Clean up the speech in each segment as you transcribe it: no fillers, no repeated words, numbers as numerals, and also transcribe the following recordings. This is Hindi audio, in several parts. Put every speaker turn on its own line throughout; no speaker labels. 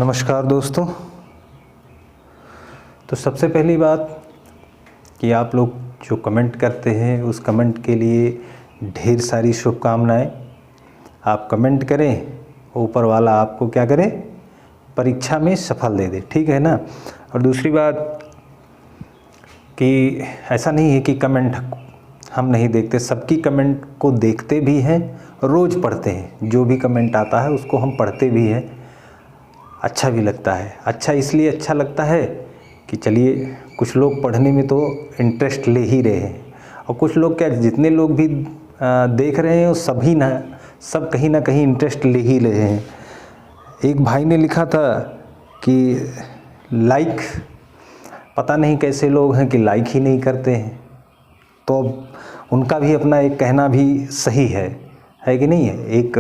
नमस्कार दोस्तों। तो सबसे पहली बात कि आप लोग जो कमेंट करते हैं उस कमेंट के लिए ढेर सारी शुभकामनाएं। आप कमेंट करें, ऊपर वाला आपको क्या करे, परीक्षा में सफल दे दे, ठीक है ना। और दूसरी बात कि ऐसा नहीं है कि कमेंट हम नहीं देखते, सबकी कमेंट को देखते भी हैं, रोज़ पढ़ते हैं। जो भी कमेंट आता है उसको हम पढ़ते भी हैं, अच्छा भी लगता है। अच्छा इसलिए अच्छा लगता है कि चलिए कुछ लोग पढ़ने में तो इंटरेस्ट ले ही रहे हैं, और कुछ लोग क्या, जितने लोग भी देख रहे हैं वो सब कहीं ना कहीं इंटरेस्ट ले ही रहे हैं। एक भाई ने लिखा था कि लाइक, पता नहीं कैसे लोग हैं कि लाइक ही नहीं करते हैं। तो अब उनका भी अपना एक कहना भी सही है कि नहीं है। एक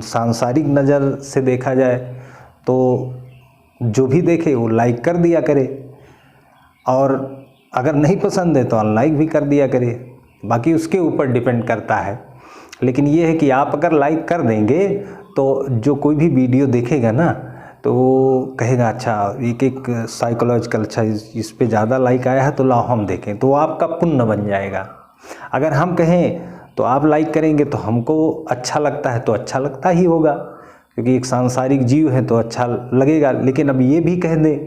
सांसारिक नज़र से देखा जाए तो जो भी देखे वो लाइक कर दिया करे, और अगर नहीं पसंद है तो अनलाइक भी कर दिया करे, बाकी उसके ऊपर डिपेंड करता है। लेकिन ये है कि आप अगर लाइक कर देंगे तो जो कोई भी वीडियो देखेगा ना तो वो कहेगा अच्छा, एक साइकोलॉजिकल, अच्छा इस पे ज़्यादा लाइक आया है तो लाओ हम देखें, तो आपका पुण्य बन जाएगा। अगर हम कहें तो आप लाइक करेंगे तो हमको अच्छा लगता है तो अच्छा लगता ही होगा, क्योंकि एक सांसारिक जीव है तो अच्छा लगेगा। लेकिन अब ये भी कह दें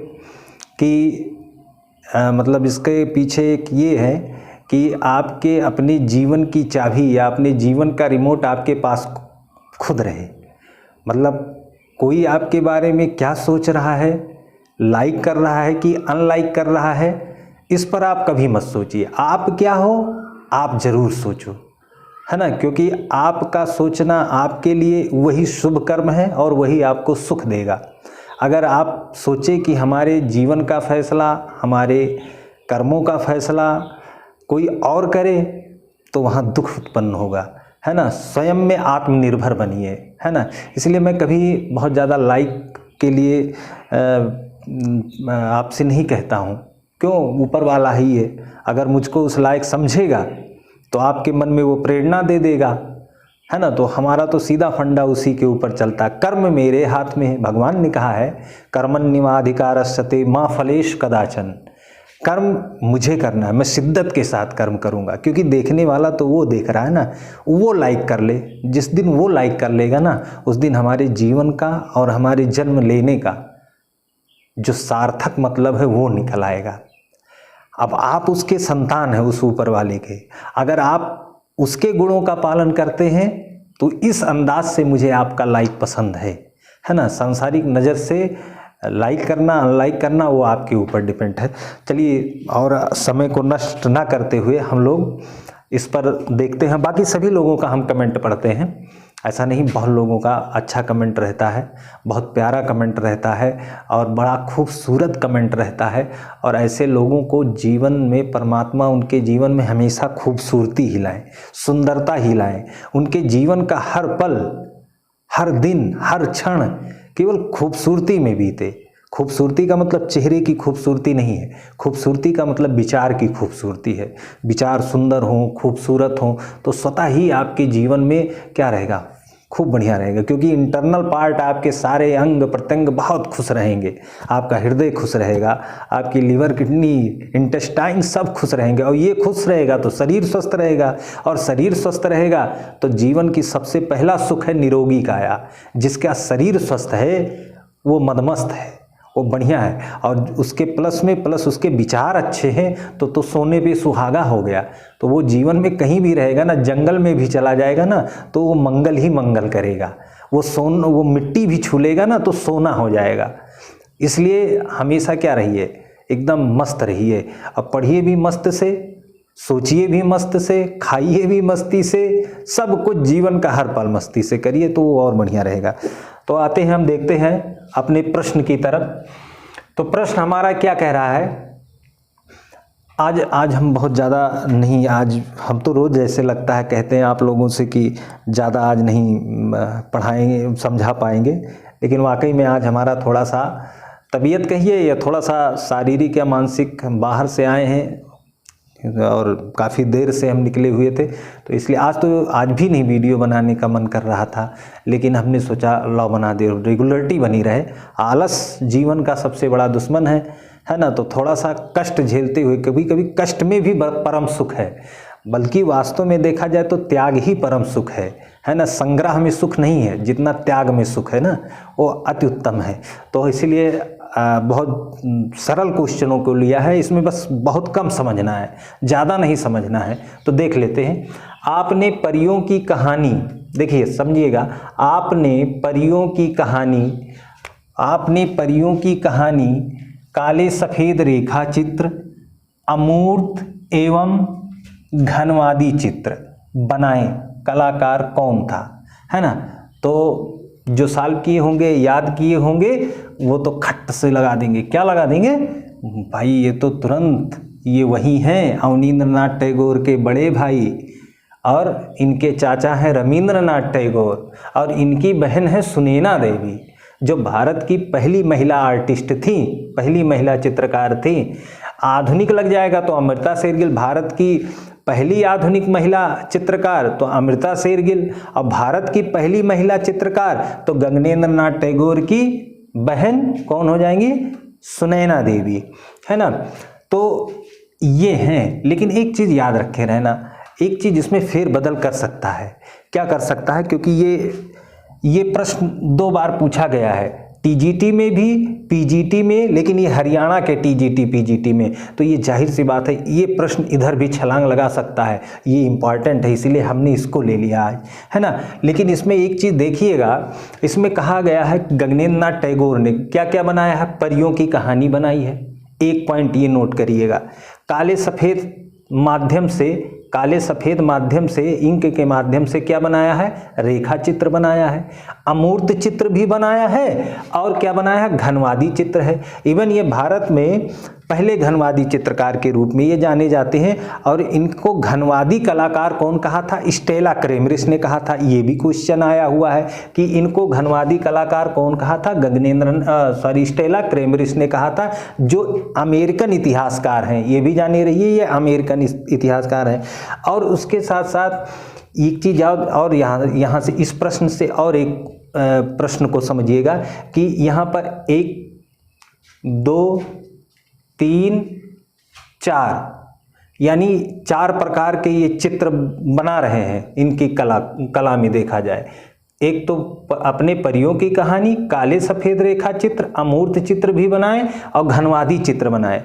कि मतलब इसके पीछे एक ये है कि आपके अपने जीवन की चाबी या अपने जीवन का रिमोट आपके पास खुद रहे। मतलब कोई आपके बारे में क्या सोच रहा है, लाइक कर रहा है कि अनलाइक कर रहा है, इस पर आप कभी मत सोचिए। आप क्या हो आप ज़रूर सोचो, है ना, क्योंकि आपका सोचना आपके लिए वही शुभ कर्म है और वही आपको सुख देगा। अगर आप सोचें कि हमारे जीवन का फैसला, हमारे कर्मों का फैसला कोई और करे तो वहाँ दुख उत्पन्न होगा, है ना। स्वयं में आत्मनिर्भर बनिए, है ना। इसलिए मैं कभी बहुत ज़्यादा लाइक के लिए आपसे नहीं कहता हूँ। क्यों, ऊपर वाला ही है। अगर मुझको उस लायक समझेगा तो आपके मन में वो प्रेरणा दे देगा, है ना। तो हमारा तो सीधा फंडा उसी के ऊपर चलता है। कर्म मेरे हाथ में है। भगवान ने कहा है कर्मण्येवाधिकारस्ते मा फलेश कदाचन। कर्म मुझे करना है, मैं शिद्दत के साथ कर्म करूँगा, क्योंकि देखने वाला तो वो देख रहा है ना, वो लाइक कर ले। जिस दिन वो लाइक कर लेगा ना, उस दिन हमारे जीवन का और हमारे जन्म लेने का जो सार्थक मतलब है वो निकल आएगा। अब आप उसके संतान हैं, उस ऊपर वाले के। अगर आप उसके गुणों का पालन करते हैं तो इस अंदाज से मुझे आपका लाइक पसंद है ना। सांसारिक नज़र से लाइक करना अनलाइक करना वो आपके ऊपर डिपेंड है। चलिए, और समय को नष्ट ना करते हुए हम लोग इस पर देखते हैं। बाकी सभी लोगों का हम कमेंट पढ़ते हैं, ऐसा नहीं, बहुत लोगों का अच्छा कमेंट रहता है, बहुत प्यारा कमेंट रहता है और बड़ा खूबसूरत कमेंट रहता है। और ऐसे लोगों को जीवन में परमात्मा उनके जीवन में हमेशा खूबसूरती ही लाए, सुंदरता ही लाए। उनके जीवन का हर पल, हर दिन, हर क्षण केवल खूबसूरती में बीते। खूबसूरती का मतलब चेहरे की खूबसूरती नहीं है, खूबसूरती का मतलब विचार की खूबसूरती है। विचार सुंदर हों, खूबसूरत हों तो स्वतः ही आपके जीवन में क्या रहेगा, खूब बढ़िया रहेगा। क्योंकि इंटरनल पार्ट, आपके सारे अंग प्रत्यंग बहुत खुश रहेंगे। आपका हृदय खुश रहेगा, आपकी लीवर, किडनी, इंटेस्टाइन सब खुश रहेंगे। और ये खुश रहेगा तो शरीर स्वस्थ रहेगा, और शरीर स्वस्थ रहेगा तो जीवन की सबसे पहला सुख है निरोगी काया। जिसका शरीर स्वस्थ है वो मदमस्त है, वो बढ़िया है। और उसके प्लस में प्लस उसके विचार अच्छे हैं तो सोने पे सुहागा हो गया। तो वो जीवन में कहीं भी रहेगा ना, जंगल में भी चला जाएगा ना तो वो मंगल ही मंगल करेगा। वो मिट्टी भी छू लेगा ना तो सोना हो जाएगा। इसलिए हमेशा क्या रहिए, एकदम मस्त रहिए। अब पढ़िए भी मस्त से, सोचिए भी मस्त से, खाइए भी मस्ती से, सब कुछ जीवन का हर पल मस्ती से करिए तो वो और बढ़िया रहेगा। तो आते हैं, हम देखते हैं अपने प्रश्न की तरफ। तो प्रश्न हमारा क्या कह रहा है, आज हम बहुत ज़्यादा नहीं, आज हम तो रोज़ जैसे लगता है कहते हैं आप लोगों से कि ज़्यादा आज नहीं पढ़ाएंगे, समझा पाएंगे, लेकिन वाकई में आज हमारा थोड़ा सा तबीयत कहिए या थोड़ा सा शारीरिक या मानसिक, बाहर से आए हैं, और काफ़ी देर से हम निकले हुए थे, तो इसलिए आज भी नहीं वीडियो बनाने का मन कर रहा था, लेकिन हमने सोचा लॉ बना दे, रेगुलरिटी बनी रहे। आलस जीवन का सबसे बड़ा दुश्मन है ना। तो थोड़ा सा कष्ट झेलते हुए, कभी कभी कष्ट में भी परम सुख है, बल्कि वास्तव में देखा जाए तो त्याग ही परम सुख है ना। संग्रह में सुख नहीं है जितना त्याग में सुख है ना, वो अति उत्तम है। तो इसलिए बहुत सरल क्वेश्चनों को लिया है, इसमें बस बहुत कम समझना है, ज़्यादा नहीं समझना है। तो देख लेते हैं। आपने परियों की कहानी, देखिए समझिएगा, आपने परियों की कहानी काले सफ़ेद रेखा चित्र, अमूर्त एवं घनवादी चित्र बनाए, कलाकार कौन था, है ना। तो जो सॉल्व किए होंगे, याद किए होंगे, वो तो खट से लगा देंगे। क्या लगा देंगे भाई, ये तो तुरंत ये वही हैं अवनींद्रनाथ टैगोर के बड़े भाई, और इनके चाचा हैं रवींद्रनाथ टैगोर, और इनकी बहन है सुनैना देवी, जो भारत की पहली महिला आर्टिस्ट थी, पहली महिला चित्रकार थी। आधुनिक लग जाएगा तो अमृता शेरगिल, भारत की पहली आधुनिक महिला चित्रकार तो अमृता शेरगिल, और भारत की पहली महिला चित्रकार तो गगनेंद्रनाथ टैगोर की बहन कौन हो जाएंगी, सुनैना देवी, है ना। तो ये हैं, लेकिन एक चीज़ याद रखे रहना, एक चीज़ इसमें फेर बदल कर सकता है। क्या कर सकता है, क्योंकि ये प्रश्न 2 बार पूछा गया है, टीजीटी में भी, पीजीटी में, लेकिन ये हरियाणा के टीजीटी पीजीटी में, तो ये जाहिर सी बात है ये प्रश्न इधर भी छलांग लगा सकता है, ये इम्पॉर्टेंट है, इसीलिए हमने इसको ले लिया आज, है ना। लेकिन इसमें एक चीज़ देखिएगा, इसमें कहा गया है गगनेंद्रनाथ टैगोर ने क्या क्या बनाया है, परियों की कहानी बनाई है। एक पॉइंट ये नोट करिएगा, काले सफ़ेद माध्यम से इंक के माध्यम से क्या बनाया है, रेखा चित्र बनाया है, अमूर्त चित्र भी बनाया है, और क्या बनाया है, घनवादी चित्र है। इवन ये भारत में पहले घनवादी चित्रकार के रूप में ये जाने जाते हैं, और इनको घनवादी कलाकार कौन कहा था, स्टेला क्रेमरिस ने कहा था। ये भी क्वेश्चन आया हुआ है कि इनको घनवादी कलाकार कौन कहा था, स्टेला क्रेमरिस ने कहा था, जो अमेरिकन इतिहासकार हैं, ये भी जाने रहिए, ये अमेरिकन इतिहासकार हैं। और उसके साथ साथ एक चीज़ और यहाँ से इस प्रश्न से और एक प्रश्न को समझिएगा कि यहाँ पर 1 2 3 4 यानी 4 प्रकार के ये चित्र बना रहे हैं इनकी कला में देखा जाए। एक तो अपने परियों की कहानी, काले सफ़ेद रेखा चित्र, अमूर्त चित्र भी बनाए और घनवादी चित्र बनाए।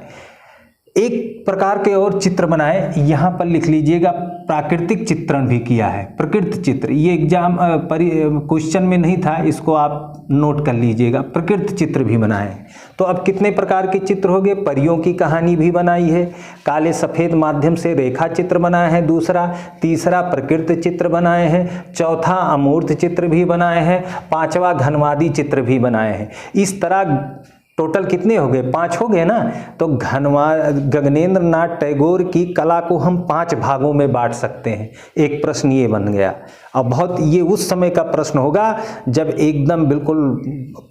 एक प्रकार के और चित्र बनाए, यहाँ पर लिख लीजिएगा, प्राकृतिक चित्रण भी किया है, प्रकृति चित्र। ये एग्जाम क्वेश्चन में नहीं था, इसको आप नोट कर लीजिएगा, प्रकृति चित्र भी बनाए। तो अब कितने प्रकार के चित्र हो गए, परियों की कहानी भी बनाई है, काले सफ़ेद माध्यम से रेखा चित्र बनाए हैं दूसरा, तीसरा प्रकृति चित्र बनाए हैं, चौथा अमूर्त चित्र भी बनाए हैं, 5वां घनवादी चित्र भी बनाए हैं। इस तरह टोटल कितने हो गए, 5 हो गए ना। तो गगनेंद्रनाथ टैगोर की कला को हम 5 भागों में बांट सकते हैं। एक प्रश्न ये बन गया। अब बहुत ये उस समय का प्रश्न होगा जब एकदम बिल्कुल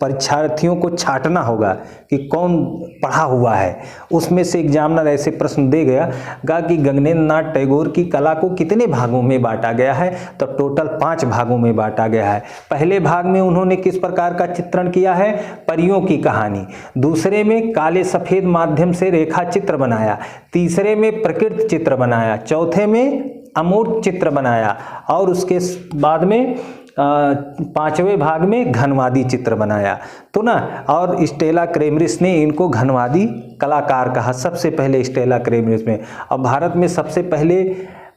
परीक्षार्थियों को छांटना होगा कि कौन पढ़ा हुआ है। उसमें से एग्जामिनर ऐसे प्रश्न दे गया कि गगनेंद्रनाथ टैगोर की कला को कितने भागों में बांटा गया है, तो टोटल 5 भागों में बांटा गया है। पहले भाग में उन्होंने किस प्रकार का चित्रण किया है, परियों की कहानी। दूसरे में काले सफ़ेद माध्यम से रेखा चित्र बनाया, तीसरे में प्रकृति चित्र बनाया, चौथे में अमूर्त चित्र बनाया, और उसके बाद में 5वें भाग में घनवादी चित्र बनाया। तो ना, और स्टेला क्रेमरिस ने इनको घनवादी कलाकार कहा सबसे पहले, स्टेला क्रेमरिस में। और भारत में सबसे पहले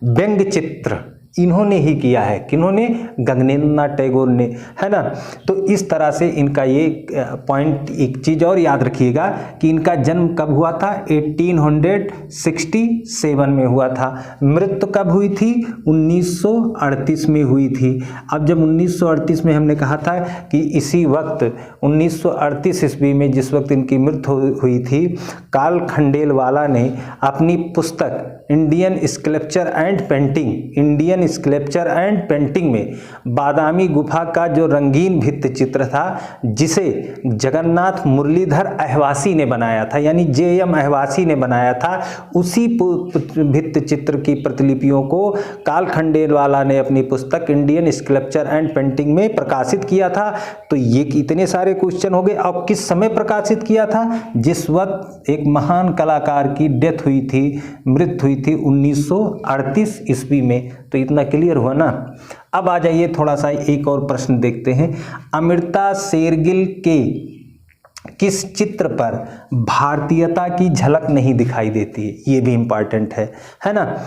व्यंग्य चित्र इन्होंने ही किया है, किन्होंने, गगनेंद्रनाथ टैगोर ने, है ना। तो इस तरह से इनका ये पॉइंट, एक चीज़ और याद रखिएगा कि इनका जन्म कब हुआ था, 1867 में हुआ था। मृत्यु कब हुई थी, 1938 में हुई थी। अब जब 1938 में हमने कहा था कि इसी वक्त 1938 ईस्वी में जिस वक्त इनकी मृत्यु हुई थी, कार्ल खंडेलवाला ने अपनी पुस्तक Indian sculpture and painting, Indian sculpture and painting में बादामी गुफा का जो रंगीन भित्ति चित्र था, जिसे जगन्नाथ मुरलीधर अहवासी ने बनाया था, यानी JM अहवासी ने बनाया था, उसी भित्ति चित्र की प्रतिलिपियों को काल खंडेलवाला ने अपनी पुस्तक इंडियन स्कल्पचर एंड पेंटिंग में प्रकाशित किया था। तो ये इतने सारे क्वेश्चन हो गए। अब किस समय प्रकाशित किया था? जिस वक्त एक महान कलाकार की डेथ हुई थी, मृत्यु हुई थी 1938 ईस्वी में। तो इतना क्लियर हुआ ना। अब आ जाइए थोड़ा सा एक और प्रश्न देखते हैं। अमृता शेरगिल के किस चित्र पर भारतीयता की झलक नहीं दिखाई देती है? ये भी इंपॉर्टेंट है ना।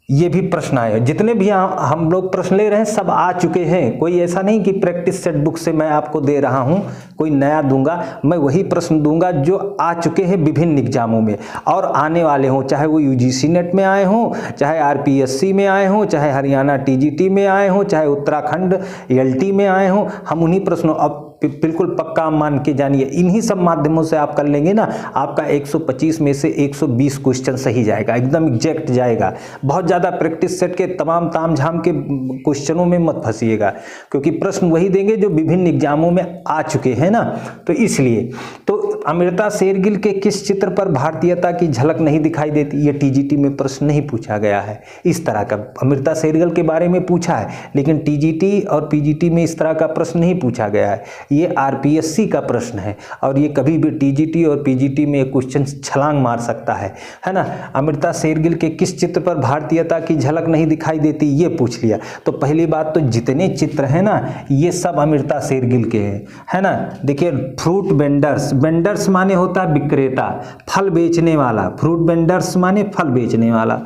ये भी प्रश्न आए, जितने भी हम लोग प्रश्न ले रहे हैं सब आ चुके हैं। कोई ऐसा नहीं कि प्रैक्टिस सेट बुक से मैं आपको दे रहा हूं, कोई नया दूंगा। मैं वही प्रश्न दूंगा जो आ चुके हैं विभिन्न एग्जामों में और आने वाले हों, चाहे वो UGC नेट में आए हों, चाहे RPSC में आए हों, चाहे हरियाणा TGT में आए हों, चाहे उत्तराखंड LT में आए हों। हम उन्हीं प्रश्नों, अब बिल्कुल पक्का मान के जानिए, इन्हीं सब माध्यमों से आप कर लेंगे ना, आपका 125 में से 120 क्वेश्चन सही जाएगा, एकदम एग्जैक्ट जाएगा। बहुत ज़्यादा प्रैक्टिस सेट के तमाम तामझाम के क्वेश्चनों में मत फंसिएगा, क्योंकि प्रश्न वही देंगे जो विभिन्न एग्जामों में आ चुके हैं ना। तो इसलिए तो अमृता शेरगिल के किस चित्र पर भारतीयता की झलक नहीं दिखाई देती, ये TGT में प्रश्न नहीं पूछा गया है इस तरह का। अमृता शेरगिल के बारे में पूछा है, लेकिन TGT और PGT में इस तरह का प्रश्न नहीं पूछा गया है। ये RPSC का प्रश्न है और ये कभी भी TGT और PGT में क्वेश्चन छलांग मार सकता है ना। अमृता शेरगिल के किस चित्र पर भारतीयता की झलक नहीं दिखाई देती, ये पूछ लिया। तो पहली बात तो जितने चित्र हैं ना, ये सब अमृता शेरगिल के हैं, है ना। देखिए, फ्रूट वेंडर्स, वेंडर्स माने होता है विक्रेता, फल बेचने वाला। फ्रूट वेंडर्स माने फल बेचने वाला।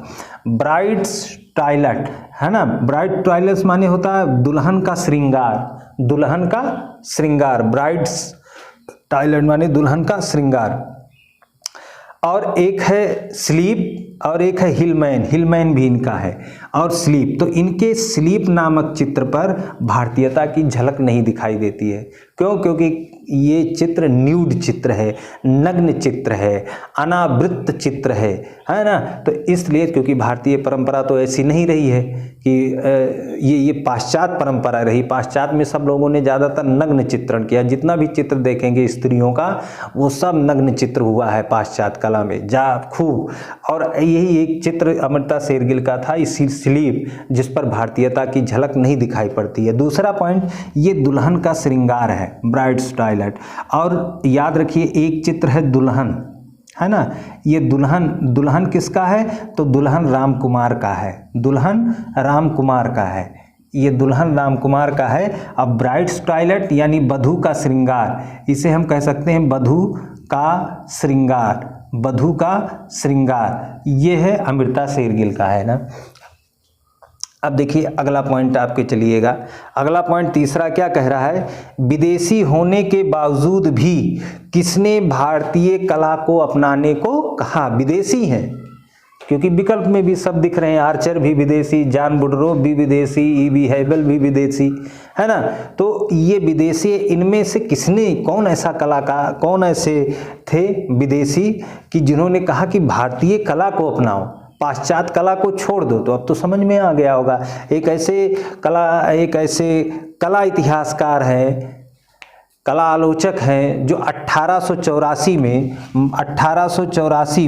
ब्राइड्स टॉयलेट, है ना। ब्राइड टॉयलेट्स माने होता है दुल्हन का श्रृंगार, दुल्हन का श्रृंगार। ब्राइड्स टॉयलेट माने दुल्हन का श्रृंगार। और एक है स्लीप और एक है हिलमैन, हिलमैन भी इनका है, और स्लीप। तो इनके स्लीप नामक चित्र पर भारतीयता की झलक नहीं दिखाई देती है। क्यों? क्योंकि ये चित्र न्यूड चित्र है, नग्न चित्र है, अनावृत चित्र है ना। तो इसलिए, क्योंकि भारतीय परंपरा तो ऐसी नहीं रही है कि ये पाश्चात्य परंपरा रही। पाश्चात्य में सब लोगों ने ज़्यादातर नग्न चित्रण किया। जितना भी चित्र देखेंगे स्त्रियों का, वो सब नग्न चित्र हुआ है पाश्चात्य कला में खूब। और यही एक चित्र अमृता शेरगिल का था, इसी स्लीप, जिस पर भारतीयता की झलक नहीं दिखाई पड़ती है। दूसरा पॉइंट, ये दुल्हन का श्रृंगार है, ब्राइड्स टॉयलेट। और याद रखिए, एक चित्र है दुल्हन, है ना। ये दुल्हन किसका है? तो दुल्हन राम कुमार का है, दुल्हन राम कुमार का है। ये दुल्हन राम कुमार का है। अब ब्राइड्स टॉयलेट यानी वधू का श्रृंगार, इसे हम कह सकते हैं वधू का श्रृंगार, वधू का श्रृंगार, ये है अमृता शेरगिल का, है ना। अब देखिए अगला पॉइंट आपके चलिएगा। अगला पॉइंट तीसरा क्या कह रहा है? विदेशी होने के बावजूद भी किसने भारतीय कला को अपनाने को कहा? विदेशी हैं, क्योंकि विकल्प में भी सब दिख रहे हैं। आर्चर भी विदेशी, जॉन वुडरोव भी विदेशी, E.B. हैवेल भी विदेशी, है ना। तो ये विदेशी, इनमें से किसने, कौन ऐसा कलाकार, कौन ऐसे थे विदेशी कि जिन्होंने कहा कि भारतीय कला को अपनाओ, पाश्चात्य कला को छोड़ दो? तो अब तो समझ में आ गया होगा। एक ऐसे कला इतिहासकार हैं, कला आलोचक हैं, जो 1884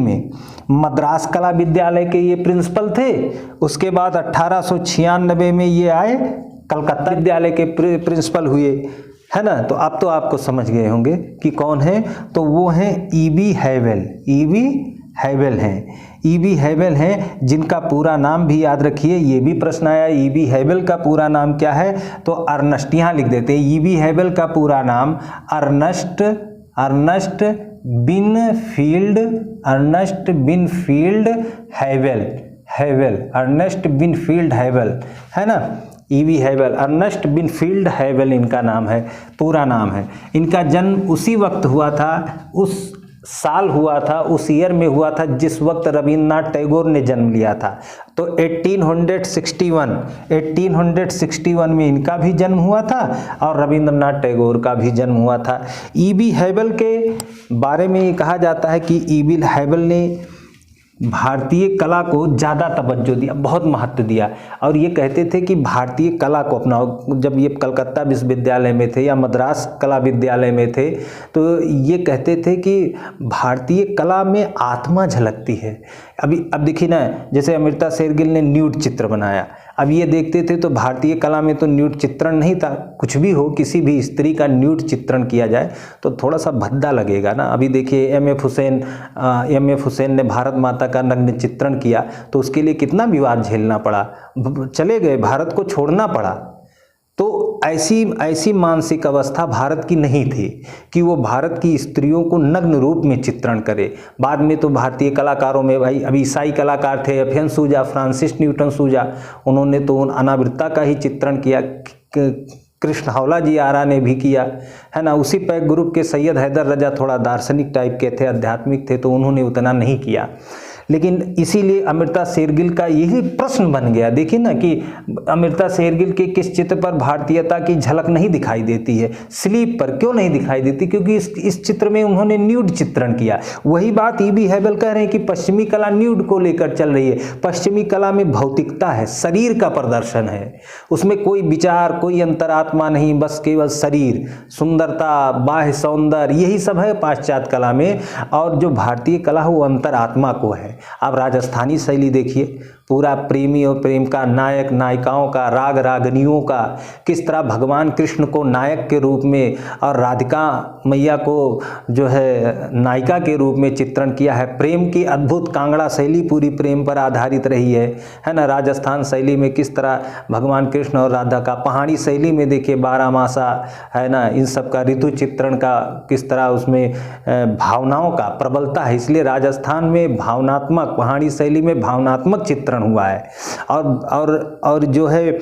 में मद्रास कला विद्यालय के ये प्रिंसिपल थे। उसके बाद 1896 में ये आए, कलकत्ता विद्यालय के प्रिंसिपल हुए, है ना। तो अब तो आपको समझ गए होंगे कि कौन है। तो वो हैं E.B. हैवेल, E.B. हैवेल हैं, E.B. हैवेल हैं, जिनका पूरा नाम भी याद रखिए। ये भी प्रश्न आया, E.B. हैवेल का पूरा नाम क्या है? तो अर्नस्ट, यहाँ लिख देते हैं। E.B. हैवेल का पूरा नाम अर्नस्ट बिनफील्ड हैवेल, अर्नस्ट बिनफील्ड हैवेल, है ना। E.B. हैवेल, अर्नस्ट बिनफील्ड हैवेल इनका नाम है, पूरा नाम है। इनका जन्म उसी वक्त हुआ था, उस साल हुआ था, उस ईयर में हुआ था जिस वक्त रविंद्रनाथ टैगोर ने जन्म लिया था। तो 1861 में इनका भी जन्म हुआ था और रविंद्रनाथ टैगोर का भी जन्म हुआ था। E.B. हैवेल के बारे में कहा जाता है कि E.B. हैवेल ने भारतीय कला को ज़्यादा तवज्जो दिया, बहुत महत्व दिया, और ये कहते थे कि भारतीय कला को अपनाओ। जब ये कलकत्ता विश्वविद्यालय में थे या मद्रास कला विद्यालय में थे तो ये कहते थे कि भारतीय कला में आत्मा झलकती है। अब देखिए ना, जैसे अमृता शेरगिल ने न्यूड चित्र बनाया, अब ये देखते थे तो भारतीय कला में तो न्यूड चित्रण नहीं था। कुछ भी हो, किसी भी स्त्री का न्यूड चित्रण किया जाए तो थोड़ा सा भद्दा लगेगा ना। अभी देखिए एम.एफ. हुसैन ने भारत माता का नग्न चित्रण किया तो उसके लिए कितना विवाद झेलना पड़ा, चले गए, भारत को छोड़ना पड़ा। तो ऐसी मानसिक अवस्था भारत की नहीं थी कि वो भारत की स्त्रियों को नग्न रूप में चित्रण करे। बाद में तो भारतीय कलाकारों में भाई अभी ईसाई कलाकार थे, एफ.एन. सूजा, फ्रांसिस न्यूटन सूजा, उन्होंने तो अनावृत्ता का ही चित्रण किया। कृष्ण हौला जी आरा ने भी किया, है ना। उसी पैक ग्रुप के सैयद हैदर रजा थोड़ा दार्शनिक टाइप के थे, आध्यात्मिक थे, तो उन्होंने उतना नहीं किया। लेकिन इसीलिए अमृता शेरगिल का यही प्रश्न बन गया। देखिए ना कि अमृता शेरगिल के किस चित्र पर भारतीयता की झलक नहीं दिखाई देती है, स्लीप पर क्यों नहीं दिखाई देती? क्योंकि इस चित्र में उन्होंने न्यूड चित्रण किया। वही बात ई.बी. हैबल कह रहे हैं कि पश्चिमी कला न्यूड को लेकर चल रही है। पश्चिमी कला में भौतिकता है, शरीर का प्रदर्शन है, उसमें कोई विचार, कोई अंतरात्मा नहीं, बस केवल शरीर, सुंदरता, बाह्य सौंदर्य, यही सब है पाश्चात्य कला में। और जो भारतीय कला है वो अंतरात्मा को है। आप राजस्थानी शैली देखिए, पूरा प्रेमी और प्रेम का, नायक नायिकाओं का, राग रागनियों का, किस तरह भगवान कृष्ण को नायक के रूप में और राधिका मैया को जो है नायिका के रूप में चित्रण किया है। प्रेम की अद्भुत कांगड़ा शैली पूरी प्रेम पर आधारित रही है ना। राजस्थान शैली में किस तरह भगवान कृष्ण और राधा का, पहाड़ी शैली में देखिए बारामासा, है ना, इन सब का ऋतु चित्रण का किस तरह उसमें भावनाओं का प्रबलता है। इसलिए राजस्थान में भावनात्मक, पहाड़ी शैली में भावनात्मक चित्रण हुआ है। और जो है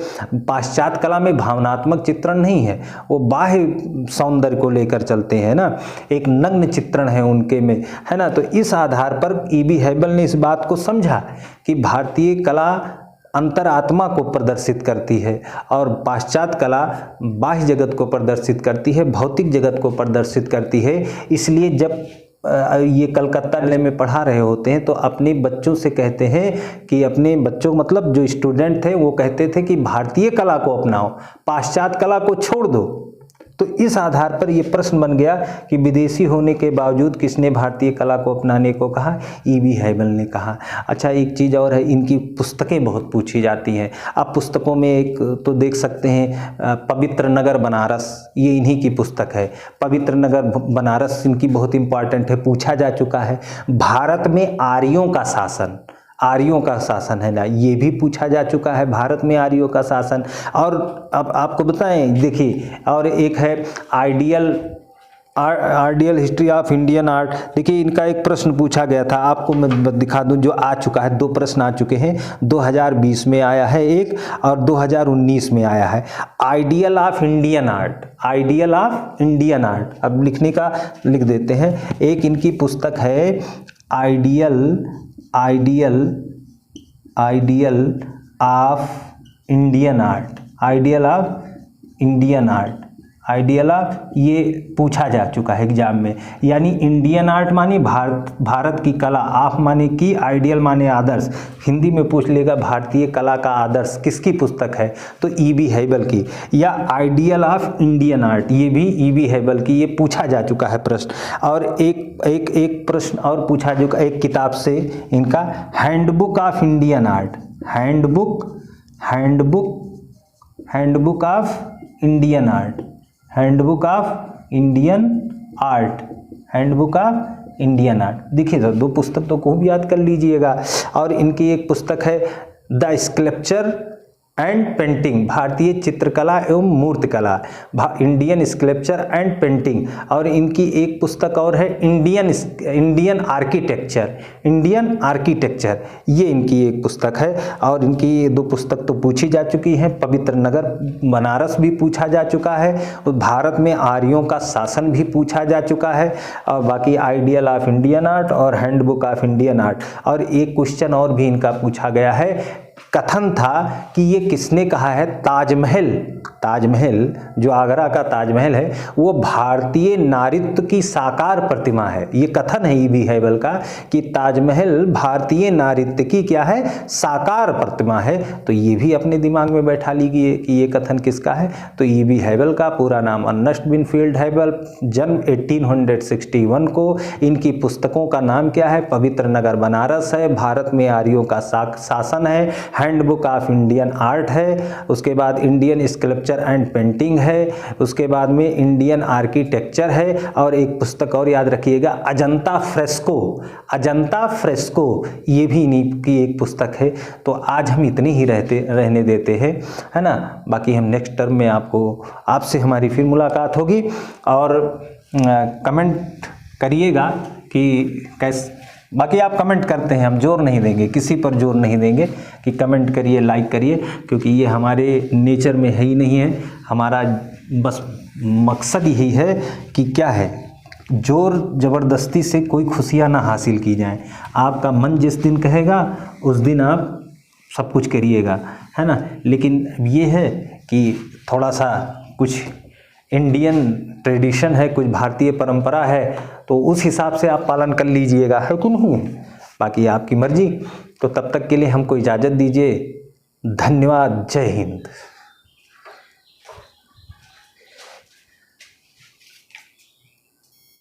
पाश्चात्य कला में भावनात्मक चित्रण नहीं है, वो बाह्य सौंदर्य को लेकर चलते हैं ना, एक नग्न चित्रण है उनके में, है ना। तो इस आधार पर ई.बी. हैबल ने इस बात को समझा कि भारतीय कला अंतरात्मा को प्रदर्शित करती है और पाश्चात्य कला बाह्य जगत को प्रदर्शित करती है, भौतिक जगत को प्रदर्शित करती है। इसलिए जब ये कलकत्ता में पढ़ा रहे होते हैं तो अपने बच्चों से कहते हैं कि अपने बच्चों, मतलब जो स्टूडेंट थे, वो कहते थे कि भारतीय कला को अपनाओ, पाश्चात्य कला को छोड़ दो। तो इस आधार पर यह प्रश्न बन गया कि विदेशी होने के बावजूद किसने भारतीय कला को अपनाने को कहा? ई.बी. हैबल ने कहा। अच्छा, एक चीज़ और है, इनकी पुस्तकें बहुत पूछी जाती हैं। आप पुस्तकों में एक तो देख सकते हैं पवित्र नगर बनारस, ये इन्हीं की पुस्तक है। पवित्र नगर बनारस इनकी बहुत इम्पॉर्टेंट है, पूछा जा चुका है। भारत में आर्यों का शासन, आर्यों का शासन है ना, ये भी पूछा जा चुका है, भारत में आर्यों का शासन। और अब आपको बताएं, देखिए, और एक है ideal history of Indian art. देखिए, इनका एक प्रश्न पूछा गया था, आपको मैं दिखा दूं, जो आ चुका है, 2 प्रश्न आ चुके हैं। 2020 में आया है एक और 2019 में आया है। Ideal of Indian art, ideal of Indian art, अब लिखने का लिख देते हैं। एक इनकी पुस्तक है ideal of Indian art, ideal of Indian art, ideal of, ये पूछा जा चुका है एग्जाम में। यानी इंडियन आर्ट माने भारत की कला, ऑफ माने की, आइडियल माने आदर्श। हिंदी में पूछ लेगा भारतीय कला का आदर्श किसकी पुस्तक है, तो ई.बी. हैबल की। या आइडियल ऑफ इंडियन आर्ट, ये भी ई.बी. हैबल की, ये पूछा जा चुका है प्रश्न। और एक प्रश्न और पूछा जो एक किताब से इनका, handbook of Indian art, handbook of Indian art, handbook of Indian art, handbook of Indian art. देखिए सर, 2 पुस्तक तो खूब याद कर लीजिएगा। और इनकी एक पुस्तक है द स्कल्पचर एंड पेंटिंग, भारतीय चित्रकला एवं मूर्तिकला, इंडियन स्कल्पचर एंड पेंटिंग। और इनकी एक पुस्तक और है इंडियन आर्किटेक्चर, ये इनकी एक पुस्तक है। और इनकी ये 2 पुस्तक तो पूछी जा चुकी हैं। पवित्र नगर बनारस भी पूछा जा चुका है, और भारत में आर्यों का शासन भी पूछा जा चुका है, और बाकी आइडियल ऑफ इंडियन आर्ट और हैंडबुक ऑफ इंडियन आर्ट। और एक क्वेश्चन और भी इनका पूछा गया है, कथन था कि ये किसने कहा है, ताजमहल, जो आगरा का ताजमहल है, वो भारतीय नारीत्व की साकार प्रतिमा है। ये कथन है ई.बी. हैबल का कि ताजमहल भारतीय नारीत्व की क्या है, साकार प्रतिमा है। तो ये भी अपने दिमाग में बैठा लीजिए कि ये कथन किसका है। तो ई.बी. हैबल का पूरा नाम अर्नेस्ट विनफील्ड हैबल, जन्म 1861 को। इनकी पुस्तकों का नाम क्या है, पवित्र नगर बनारस है, भारत में आर्यों का शासन है, हैंडबुक ऑफ इंडियन आर्ट है, उसके बाद इंडियन स्कल्पचर एंड पेंटिंग है, उसके बाद में इंडियन आर्किटेक्चर है, और एक पुस्तक और याद रखिएगा, अजंता फ्रेस्को। अजंता फ्रेस्को ये भी इन्हीं की एक पुस्तक है। तो आज हम इतने ही रहने देते हैं, है ना। बाकी हम नेक्स्ट टर्म में आपसे हमारी फिर मुलाकात होगी। और कमेंट करिएगा कि बाकी आप कमेंट करते हैं, हम जोर नहीं देंगे, किसी पर जोर नहीं देंगे कि कमेंट करिए, लाइक करिए, क्योंकि ये हमारे नेचर में है ही नहीं है। हमारा बस मकसद यही है कि क्या है, जोर ज़बरदस्ती से कोई खुशियाँ ना हासिल की जाएं। आपका मन जिस दिन कहेगा उस दिन आप सब कुछ करिएगा, है ना। लेकिन ये है कि थोड़ा सा कुछ इंडियन ट्रेडिशन है, कुछ भारतीय परंपरा है, तो उस हिसाब से आप पालन कर लीजिएगा, है कि नहीं। बाकी आपकी मर्जी। तो तब तक के लिए हमको इजाज़त दीजिए। धन्यवाद। जय हिंद।